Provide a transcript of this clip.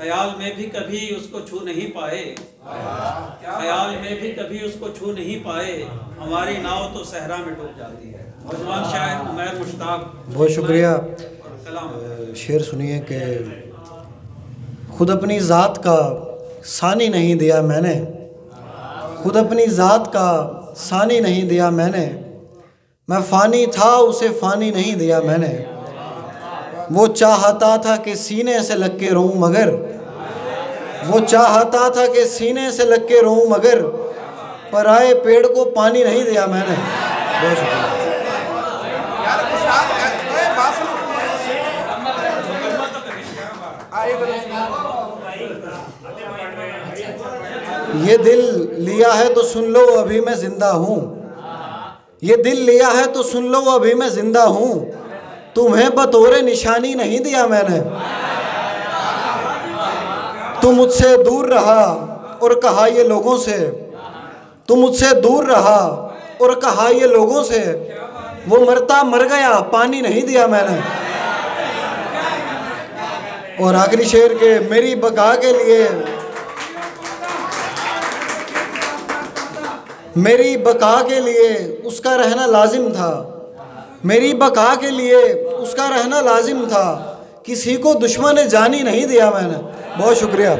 ख्याल में भी कभी उसको छू नहीं पाए, ख्याल में भी कभी उसको छू नहीं पाए, हमारी नाव तो सहरा में डूब जाती है। नौजवान शायर उमैर मुश्ताक। बहुत शुक्रिया। कलाम शेर सुनिए कि खुद अपनी ज़ात का सानी नहीं दिया मैंने, खुद अपनी ज़ात का सानी नहीं दिया मैंने, मैं फ़ानी था उसे फ़ानी नहीं दिया मैंने। वो चाहता था कि सीने से लग के रोऊं मगर, वो चाहता था कि सीने से लग के रोऊं मगर, पर आए पेड़ को पानी नहीं दिया मैंने। बहुत शुक्रिया। ये दिल लिया है तो सुन लो अभी मैं जिंदा हूँ, ये दिल लिया है तो सुन लो अभी मैं जिंदा हूँ, तुम्हें बतौरे निशानी नहीं दिया मैंने। तू मुझसे दूर रहा और कहा ये लोगों से, तू मुझसे दूर रहा और कहा ये लोगों से, वो मरता मर गया पानी नहीं दिया मैंने। और आखिरी शेर के मेरी बका के लिए, मेरी बका के लिए उसका रहना लाजिम था, मेरी बका के लिए उसका रहना लाजिम था, किसी को दुश्मन जानी नहीं दिया मैंने। बहुत शुक्रिया।